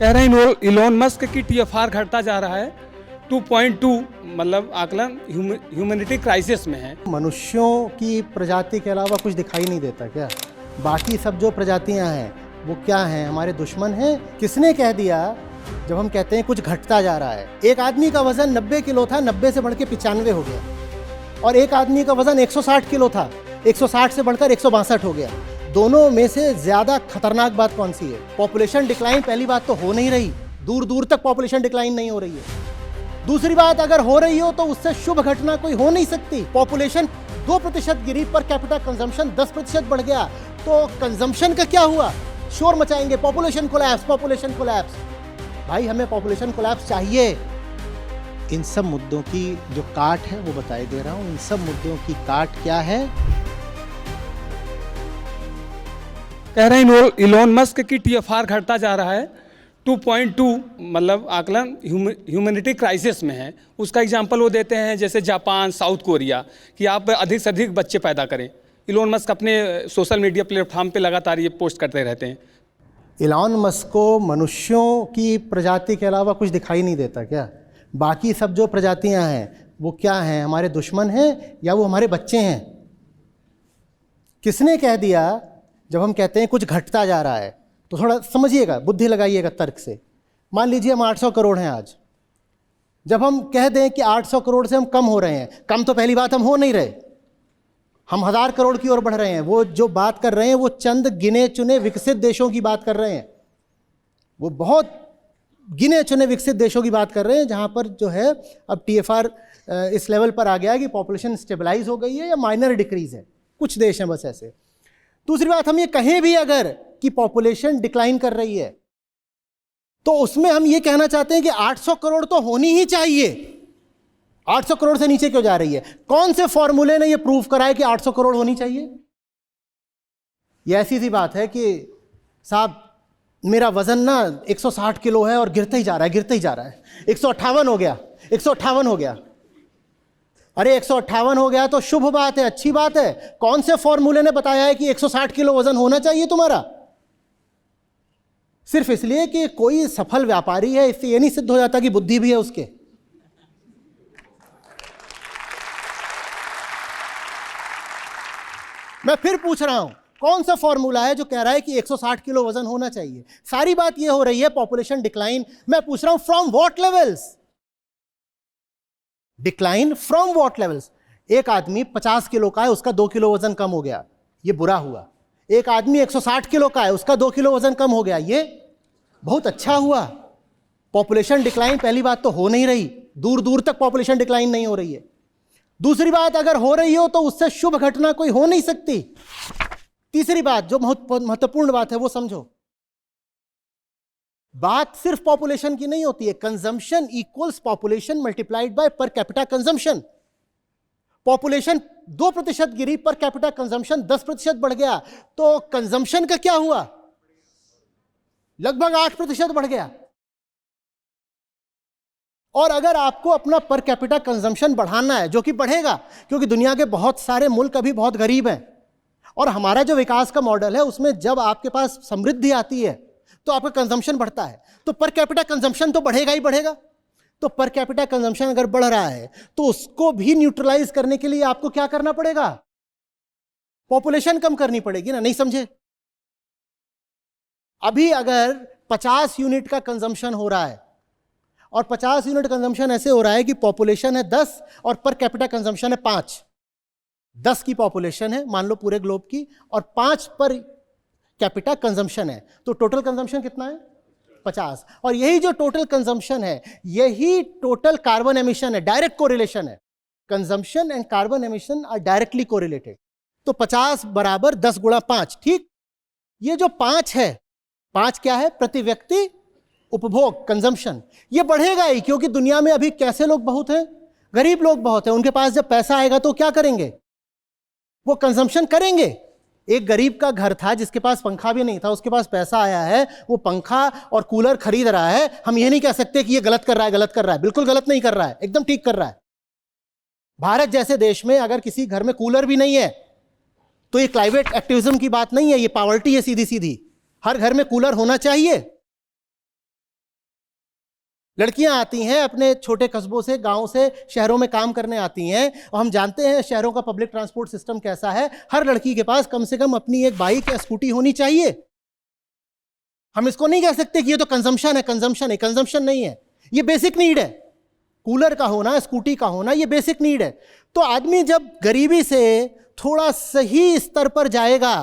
कह रहे हैं इलोन मस्क की टीएफआर घटता जा रहा है 2.2 मतलब आकलन ह्यूमैनिटी क्राइसिस में है। मनुष्यों की प्रजाति के अलावा कुछ दिखाई नहीं देता क्या? बाकी सब जो प्रजातियां हैं वो क्या हैं? हमारे दुश्मन हैं। किसने कह दिया जब हम कहते हैं कुछ घटता जा रहा है? एक आदमी का वजन 90 किलो था, 90 से बढ़ के 95 हो गया, और एक आदमी का वजन 160 किलो था, 160 से बढ़कर 162 हो गया। दोनों में से ज्यादा खतरनाक बात कौन सी है? पॉपुलेशन डिक्लाइन पहली बात तो हो नहीं रही, दूर दूर तक पॉपुलेशन डिक्लाइन नहीं हो रही है। दूसरी बात, अगर हो रही हो तो उससे शुभ घटना कोई हो नहीं सकती। पॉपुलेशन 2% गिरी, पर कैपिटा कंजम्पशन 10% बढ़ गया, तो कंजम्पशन का क्या हुआ? शोर मचाएंगे, पॉपुलेशन कोलैप्स, पॉपुलेशन कोलैप्स। भाई हमें पॉपुलेशन कोलैप्स चाहिए। इन सब मुद्दों की जो काट है वो बताए दे रहा हूं। इन सब मुद्दों की काट क्या है? कह रहे हैं इलोन मस्क की टीएफआर घटता जा रहा है 2.2 मतलब आकलन ह्यूमैनिटी क्राइसिस में है। उसका एग्जांपल वो देते हैं जैसे जापान, साउथ कोरिया, कि आप अधिक से अधिक बच्चे पैदा करें। इलोन मस्क अपने सोशल मीडिया प्लेटफॉर्म पे लगातार ये पोस्ट करते रहते हैं। इलॉन मस्क को मनुष्यों की प्रजाति के अलावा कुछ दिखाई नहीं देता क्या? बाकी सब जो प्रजातियां हैं वो क्या हैं? हमारे दुश्मन हैं या वो हमारे बच्चे हैं? किसने कह दिया जब हम कहते हैं कुछ घटता जा रहा है? तो थोड़ा समझिएगा, बुद्धि लगाइएगा तर्क से। मान लीजिए हम 800 करोड़ हैं आज। जब हम कह दें कि 800 करोड़ से हम कम हो रहे हैं, कम तो पहली बात हम हो नहीं रहे, हम 1000 करोड़ की ओर बढ़ रहे हैं। वो जो बात कर रहे हैं वो चंद गिने चुने विकसित देशों की बात कर रहे हैं। वो बहुत गिने चुने विकसित देशों की बात कर रहे हैं जहां पर जो है अब टीएफआर इस लेवल पर आ गया है कि पॉपुलेशन स्टेबलाइज हो गई है या माइनर डिक्रीज है। कुछ देश हैं बस ऐसे। दूसरी बात, हम ये कहें भी अगर कि पॉपुलेशन डिक्लाइन कर रही है, तो उसमें हम ये कहना चाहते हैं कि 800 करोड़ तो होनी ही चाहिए। 800 करोड़ से नीचे क्यों जा रही है? कौन से फॉर्मूले ने ये प्रूव करा है कि 800 करोड़ होनी चाहिए? ये ऐसी सी बात है कि साहब मेरा वजन ना 160 किलो है और गिरते ही जा रहा है, गिरते ही जा रहा है। 158 हो गया, 158 हो गया। अरे 158 हो गया तो शुभ बात है, अच्छी बात है। कौन से फॉर्मूले ने बताया है कि 160 किलो वजन होना चाहिए तुम्हारा? सिर्फ इसलिए कि कोई सफल व्यापारी है, इससे यह नहीं सिद्ध हो जाता कि बुद्धि भी है उसके। मैं फिर पूछ रहा हूं, कौन सा फॉर्मूला है जो कह रहा है कि 160 किलो वजन होना चाहिए? सारी बात यह हो रही है पॉपुलेशन डिक्लाइन। मैं पूछ रहा हूं from what levels? Decline from what levels? एक आदमी 50 किलो का है, उसका 2 किलो वजन कम हो गया, ये बुरा हुआ। एक आदमी 160 किलो का है, उसका 2 किलो वजन कम हो गया, ये बहुत अच्छा हुआ। पॉपुलेशन डिक्लाइन पहली बात तो हो नहीं रही, दूर दूर तक पॉपुलेशन डिक्लाइन नहीं हो रही है। दूसरी बात, अगर हो रही हो तो उससे शुभ घटना कोई हो नहीं सकती। तीसरी बात, जो महत्वपूर्ण बात है वो समझो। बात सिर्फ पॉपुलेशन की नहीं होती है। Consumption equals population multiplied by per capita consumption. Population 2% Giri, per capita consumption 10% बढ़ गया, तो कंजम्पशन का क्या हुआ? लगभग 8% बढ़ गया। और अगर आपको अपना पर कैपिटा कंजम्पशन बढ़ाना है, जो कि बढ़ेगा क्योंकि दुनिया के बहुत सारे मुल्क अभी बहुत गरीब हैं, और हमारा जो विकास का मॉडल है उसमें जब आपके पास समृद्धि आती है तो आपका कंजम्पशन बढ़ता है, तो पर कैपिटा कंजम्पशन तो बढ़ेगा ही बढ़ेगा। तो पर कैपिटा कंजम्पशन अगर बढ़ रहा है तो उसको भी न्यूट्रलाइज करने के लिए आपको क्या करना पड़ेगा? पॉपुलेशन कम करनी पड़ेगी ना। नहीं समझे? अभी अगर 50 यूनिट का कंजम्पशन हो रहा है, और 50 यूनिट कंजम्पशन ऐसे हो रहा है कि पॉपुलेशन है 10 और पर कैपिटा कंजम्पशन है 5। 10 की पॉपुलेशन है मान लो पूरे ग्लोब की, और 5 पर कैपिटा कंजम्पशन है, तो टोटल कंजम्पशन कितना है? 50। और यही जो टोटल कंजम्पशन है, यही टोटल कार्बन एमिशन है। डायरेक्ट कोरिलेशन है। Consumption and carbon emission are directly correlated. तो 50 बराबर 10 गुणा 5। ठीक, ये जो 5 है, 5 क्या है? प्रति व्यक्ति उपभोग, कंजम्पशन। ये बढ़ेगा ही क्योंकि दुनिया में अभी कैसे लोग बहुत हैं? गरीब लोग बहुत हैं। उनके पास जब पैसा आएगा तो क्या करेंगे? वो कंजम्पशन करेंगे। एक गरीब का घर था जिसके पास पंखा भी नहीं था, उसके पास पैसा आया है, वो पंखा और कूलर खरीद रहा है। हम ये नहीं कह सकते कि ये गलत कर रहा है, गलत कर रहा है। बिल्कुल गलत नहीं कर रहा है, एकदम ठीक कर रहा है। भारत जैसे देश में अगर किसी घर में कूलर भी नहीं है तो ये क्लाइमेट एक्टिविज्म की बात नहीं है, ये पॉवर्टी है सीधी सीधी। हर घर में कूलर होना चाहिए। लड़कियां आती हैं अपने छोटे कस्बों से, गांव से, शहरों में काम करने आती हैं, और हम जानते हैं शहरों का पब्लिक ट्रांसपोर्ट सिस्टम कैसा है। हर लड़की के पास कम से कम अपनी एक बाइक या स्कूटी होनी चाहिए। हम इसको नहीं कह सकते कि ये तो कंजम्पशन है, कंजम्पशन है। कंजम्पशन नहीं है, ये बेसिक नीड है। कूलर का होना, स्कूटी का होना, ये बेसिक नीड है। तो आदमी जब गरीबी से थोड़ा सही स्तर पर जाएगा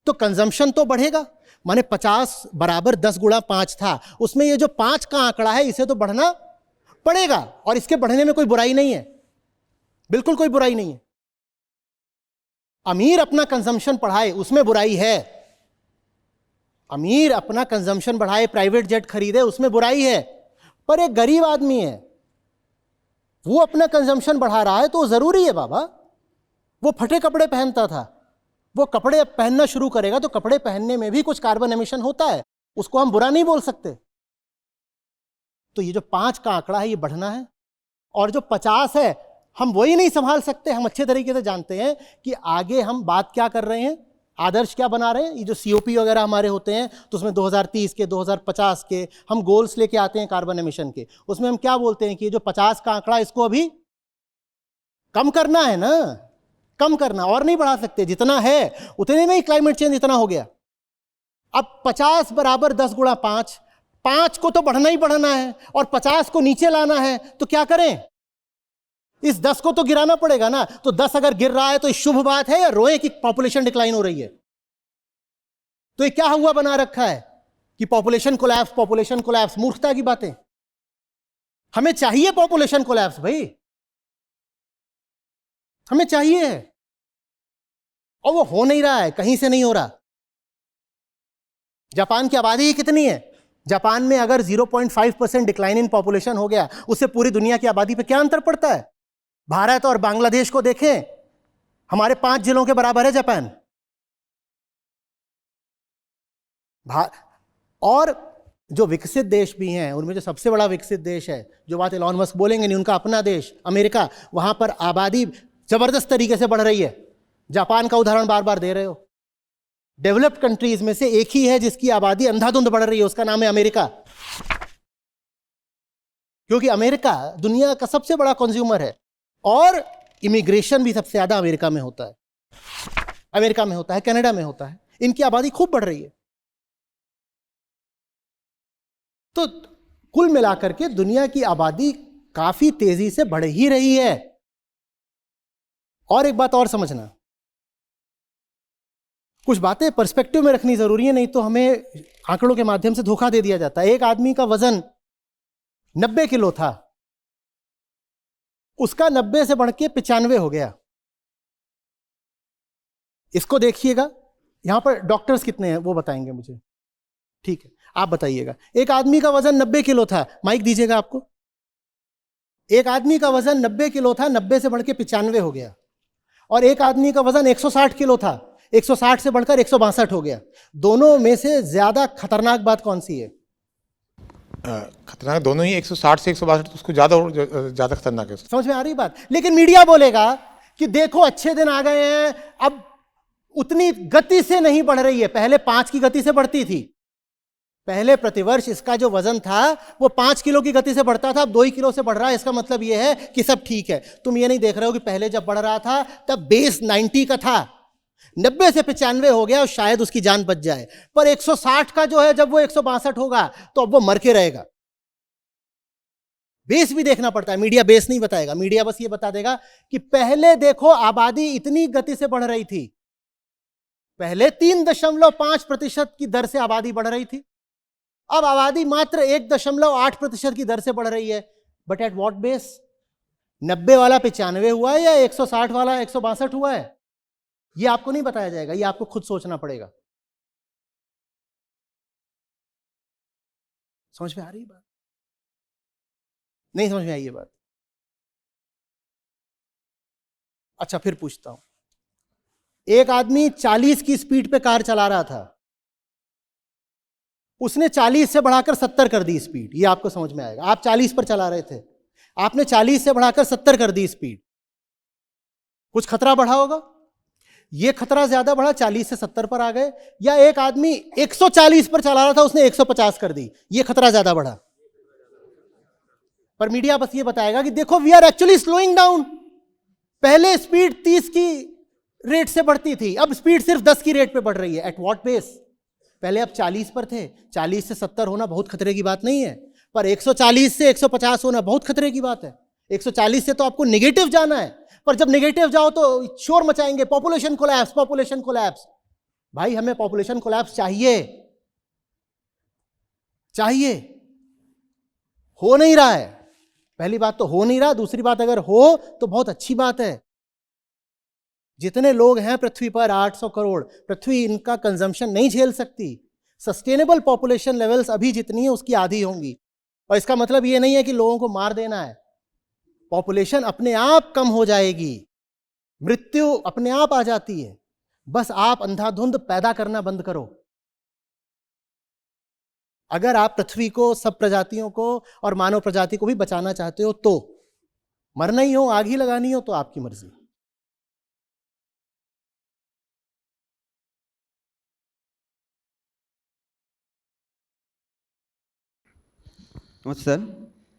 तो कंजम्पशन तो बढ़ेगा। माने 50 बराबर 10 गुणा 5 था, उसमें ये जो 5 का आंकड़ा है इसे तो बढ़ना पड़ेगा, और इसके बढ़ने में कोई बुराई नहीं है, बिल्कुल कोई बुराई नहीं है। अमीर अपना कंजम्पशन बढ़ाए उसमें बुराई है, अमीर अपना कंजम्पशन बढ़ाए, प्राइवेट जेट खरीदे, उसमें बुराई है। पर एक गरीब आदमी है, वो अपना कंजम्पशन बढ़ा रहा है तो जरूरी है बाबा। वो फटे कपड़े पहनता था, वो कपड़े पहनना शुरू करेगा तो कपड़े पहनने में भी कुछ कार्बन एमिशन होता है, उसको हम बुरा नहीं बोल सकते। तो ये जो 5 का आंकड़ा है ये बढ़ना है, और जो 50 है हम वही नहीं संभाल सकते। हम अच्छे तरीके से जानते हैं कि आगे हम बात क्या कर रहे हैं, आदर्श क्या बना रहे हैं। ये जो सीओपी वगैरह हमारे होते हैं तो उसमें 2030 के 2050 के हम गोल्स लेके आते हैं कार्बन एमिशन के। उसमें हम क्या बोलते हैं कि ये जो 50 का आंकड़ा इसको अभी कम करना है ना, कम करना, और नहीं बढ़ा सकते। जितना है उतने में ही क्लाइमेट चेंज इतना हो गया। अब 50 बराबर 10 गुणा 5, 5 को तो बढ़ना ही बढ़ना है और 50 को नीचे लाना है, तो क्या करें? इस 10 को तो गिराना पड़ेगा ना। तो 10 अगर गिर रहा है तो शुभ बात है या रोए कि पॉपुलेशन डिक्लाइन हो रही है? तो ये क्या हुआ बना रखा है कि पॉपुलेशन कोलैप्स, पॉपुलेशन कोलैप्स, मूर्खता की बातें। हमें चाहिए पॉपुलेशन कोलैप्स भाई, हमें चाहिए है, और वो हो नहीं रहा है, कहीं से नहीं हो रहा। जापान की आबादी कितनी है? जापान में अगर 0.5% डिक्लाइन इन पॉपुलेशन हो गया, उससे पूरी दुनिया की आबादी पे क्या अंतर पड़ता है? भारत और बांग्लादेश को देखें, हमारे 5 जिलों के बराबर है जापान। और जो विकसित देश भी हैं उनमें जो सबसे बड़ा विकसित देश है, जो बात एलॉन मस्क बोलेंगे नहीं, उनका अपना देश अमेरिका, वहां पर आबादी जबरदस्त तरीके से बढ़ रही है। जापान का उदाहरण बार बार दे रहे हो। डेवलप्ड कंट्रीज में से एक ही है जिसकी आबादी अंधाधुंध बढ़ रही है, उसका नाम है अमेरिका। क्योंकि अमेरिका दुनिया का सबसे बड़ा कंज्यूमर है, और इमिग्रेशन भी सबसे ज्यादा अमेरिका में होता है, अमेरिका में होता है, कनाडा में होता है। इनकी आबादी खूब बढ़ रही है। तो कुल मिलाकर के दुनिया की आबादी काफी तेजी से बढ़ ही रही है। और एक बात और समझना, कुछ बातें पर्सपेक्टिव में रखनी जरूरी है, नहीं तो हमें आंकड़ों के माध्यम से धोखा दे दिया जाता है। एक आदमी का वजन 90 किलो था, उसका 90 से बढ़ के 95 हो गया। इसको देखिएगा, यहां पर डॉक्टर्स कितने हैं वो बताएंगे मुझे, ठीक है? आप बताइएगा। एक आदमी का वजन 90 किलो था, माइक दीजिएगा आपको। एक आदमी का वजन 90 किलो था, 90 से बढ़ के 95 हो गया। और एक आदमी का वजन 160 किलो था, 160 से बढ़कर 162 हो गया। दोनों में से ज्यादा खतरनाक बात कौन सी है? खतरनाक दोनों ही, 160 से 162, तो उसको ज्यादा खतरनाक है। समझ में आ रही बात? लेकिन मीडिया बोलेगा कि देखो अच्छे दिन आ गए हैं, अब उतनी गति से नहीं बढ़ रही है, पहले 5 की गति से बढ़ती थी। पहले प्रतिवर्ष इसका जो वजन था वो 5 किलो की गति से बढ़ता था, अब 2 किलो से बढ़ रहा है। इसका मतलब यह है कि सब ठीक है। तुम ये नहीं देख रहे हो कि पहले जब बढ़ रहा था तब बेस 90 का था, 90 से 95 हो गया और शायद उसकी जान बच जाए। पर 160 का जो है, जब वो 162 होगा तो अब वो मर के रहेगा। बेस भी देखना पड़ता है, मीडिया बेस नहीं बताएगा। मीडिया बस ये बता देगा कि पहले देखो आबादी इतनी गति से बढ़ रही थी, पहले 3.5% की दर से आबादी बढ़ रही थी, अब आबादी मात्र 1.8% की दर से बढ़ रही है। But at what base? 90 वाला 95 हुआ है या 160 वाला 162 हुआ है? ये आपको नहीं बताया जाएगा, ये आपको खुद सोचना पड़ेगा। समझ में आ रही बात? नहीं समझ में आई ये बात? अच्छा, फिर पूछता हूं। एक आदमी 40 की स्पीड पे कार चला रहा था, उसने 40 से बढ़ाकर 70 कर दी स्पीड। ये आपको समझ में आएगा। आप 40 पर चला रहे थे, आपने 40 से बढ़ाकर 70 कर दी स्पीड, कुछ खतरा बढ़ा होगा। ये खतरा ज्यादा बढ़ा, 40 से 70 पर आ गए। या एक आदमी 140 पर चला रहा था, उसने 150 कर दी, ये खतरा ज्यादा बढ़ा। पर मीडिया बस ये बताएगा कि देखो we are actually slowing down. पहले स्पीड 30 की रेट से बढ़ती थी, अब स्पीड सिर्फ 10 की रेट पे बढ़ रही है। At what pace? पहले आप 40 पर थे, 40 से 70 होना बहुत खतरे की बात नहीं है, पर 140 से 150 होना बहुत खतरे की बात है। 140 से तो आपको नेगेटिव जाना है, पर जब नेगेटिव जाओ तो शोर मचाएंगे, पॉपुलेशन कोलैप्स, पॉपुलेशन कोलैप्स। भाई हमें पॉपुलेशन कोलैप्स चाहिए, चाहिए, हो नहीं रहा है। पहली बात तो हो नहीं रहा, दूसरी बात अगर हो तो बहुत अच्छी बात है। जितने लोग हैं पृथ्वी पर 800 करोड़, पृथ्वी इनका कंजम्पशन नहीं झेल सकती। सस्टेनेबल पॉपुलेशन लेवल्स अभी जितनी है उसकी आधी होंगी, और इसका मतलब ये नहीं है कि लोगों को मार देना है। पॉपुलेशन अपने आप कम हो जाएगी, मृत्यु अपने आप आ जाती है, बस आप अंधाधुंध पैदा करना बंद करो। अगर आप पृथ्वी को, सब प्रजातियों को और मानव प्रजाति को भी बचाना चाहते हो तो, मरना ही हो, आग ही लगानी हो तो आपकी मर्जी। नमस्ते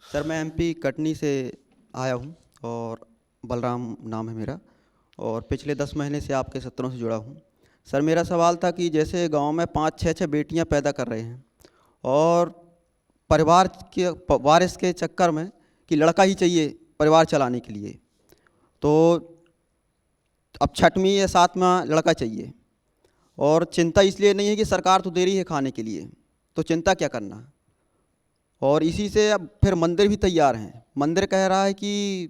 सर। मैं एमपी कटनी से आया हूँ और बलराम नाम है मेरा, और पिछले 10 महीने से आपके सत्रों से जुड़ा हूँ। सर मेरा सवाल था कि जैसे गांव में 5-6 बेटियां पैदा कर रहे हैं और परिवार के वारिस के चक्कर में कि लड़का ही चाहिए परिवार चलाने के लिए, तो अब 6वीं या 7वां लड़का चाहिए, और चिंता इसलिए नहीं है कि सरकार तो दे रही है खाने के लिए, तो चिंता क्या करना। और इसी से अब फिर मंदिर भी तैयार हैं, मंदिर कह रहा है कि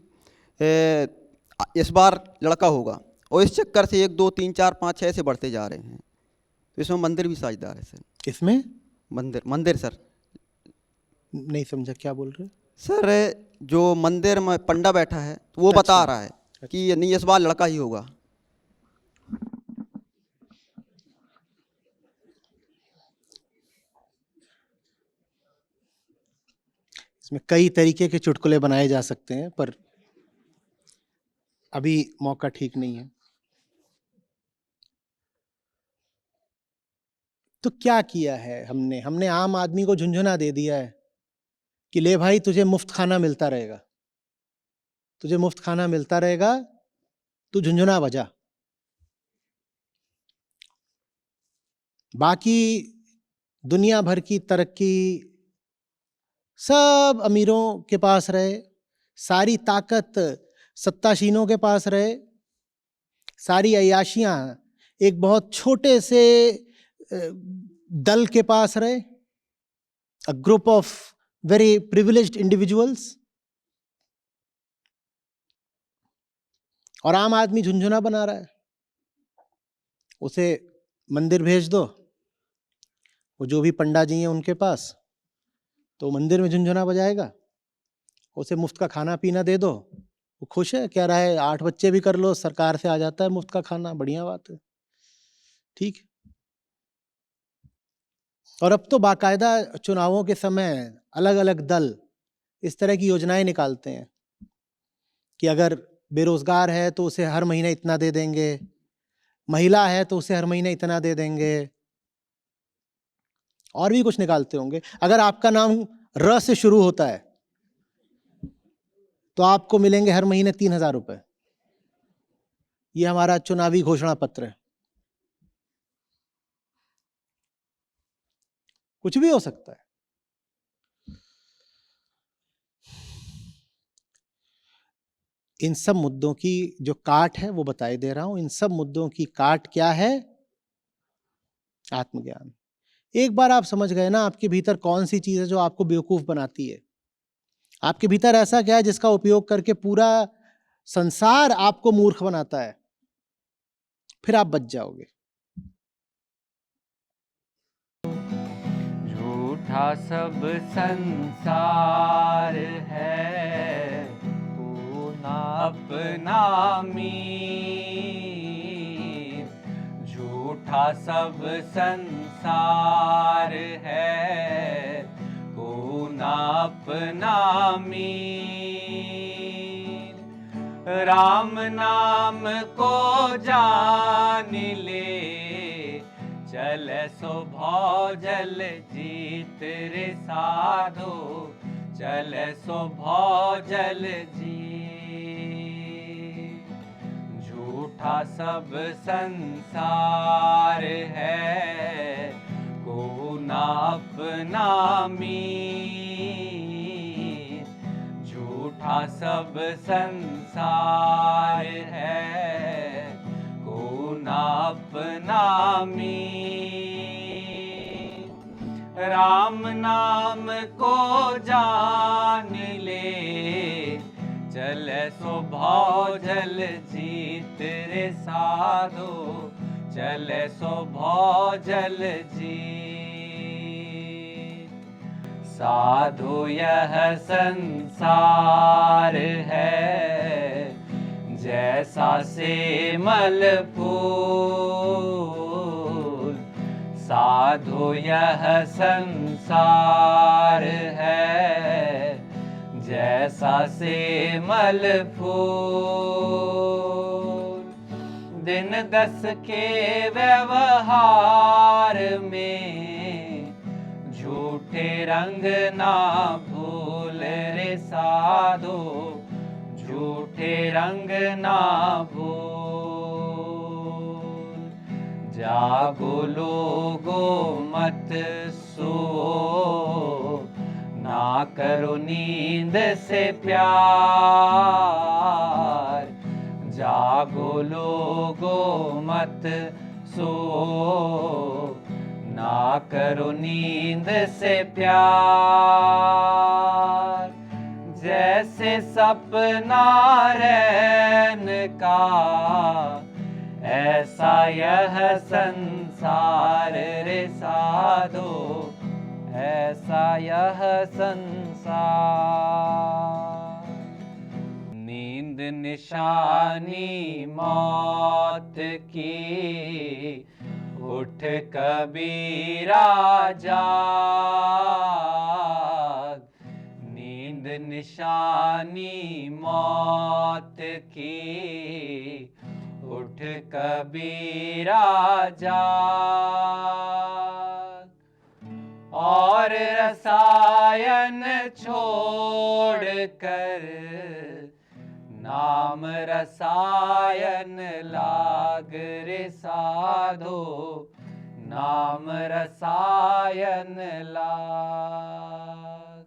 इस बार लड़का होगा, और इस चक्कर से 1 2 3 4 5 6 से बढ़ते जा रहे हैं, तो इसमें मंदिर भी साझेदार है सर। किसमें? मंदिर सर। नहीं समझा, क्या बोल रहे? सर जो मंदिर में पंडा बैठा है वो बता रहा है कि नहीं इस बार लड़का ही होगा। इसमें कई तरीके के चुटकुले बनाए जा सकते हैं, पर अभी मौका ठीक नहीं है। तो क्या किया है हमने आम आदमी को झुंझुना दे दिया है कि ले भाई तुझे मुफ्त खाना मिलता रहेगा, तुझे मुफ्त खाना मिलता रहेगा, तू झुंझुना बजा। बाकी दुनिया भर की तरक्की सब अमीरों के पास रहे, सारी ताकत सत्ताशीनों के पास रहे, सारी अय्याशियां एक बहुत छोटे से दल के पास रहे, a group of very privileged individuals, और आम आदमी झुंझुना बना रहा है। उसे मंदिर भेज दो, वो जो भी पंडा जी हैं उनके पास, तो मंदिर में झुंझुना बजाएगा। उसे मुफ्त का खाना पीना दे दो, वो खुश है, कह रहा है 8 बच्चे भी कर लो, सरकार से आ जाता है मुफ्त का खाना, बढ़िया बात है, ठीक है। और अब तो बाकायदा चुनावों के समय अलग अलग दल इस तरह की योजनाएं निकालते हैं कि अगर बेरोजगार है तो उसे हर महीने इतना दे देंगे, महिला है तो उसे हर महीने इतना दे देंगे, और भी कुछ निकालते होंगे। अगर आपका नाम र से शुरू होता है तो आपको मिलेंगे हर महीने 3000 रुपए। ये हमारा चुनावी घोषणा पत्र है। कुछ भी हो सकता है। इन सब मुद्दों की जो काट है वो बताई दे रहा हूं। इन सब मुद्दों की काट क्या है? आत्मज्ञान। एक बार आप समझ गए ना आपके भीतर कौन सी चीज है जो आपको बेवकूफ बनाती है, आपके भीतर ऐसा क्या है जिसका उपयोग करके पूरा संसार आपको मूर्ख बनाता है, फिर आप बच जाओगे। झूठा सब संसार है, तू ना अपना मीर। झूठा सब संसार है, तू ना अपना मीर। राम नाम को जान ले, चल सो भौजल जीत रे साधो। चले सो भौजल जी। झूठा सब संसार है, को ना अपना मीत। झूठा सब संसार है, को ना अपना मीत। राम नाम को जान ले, चले सो भौजल जीत रे साधो, चले सो भौजल जीत। साधु यह संसार है, जैसा सेमल फूल। साधु यह संसार है, जैसा सेमल फूल। दिन 10 के व्यवहार में, झूठे रंग ना भूल रे साधो, झूठे रंग ना भूल। जागो लोगो मत सो, ना करो नींद से प्यार। जागो लोगो मत सो, ना करो नींद से प्यार। जैसे सपना रैन का, ऐसा यह संसार रे साधो, ऐसा यह संसार। नींद निशानी मौत की, उठ कबीरा जाग। नींद निशानी मौत की, उठ कबीरा जाग। और रसायन छोड़ कर, नाम रसायन लाग रे साधो, नाम रसायन लाग।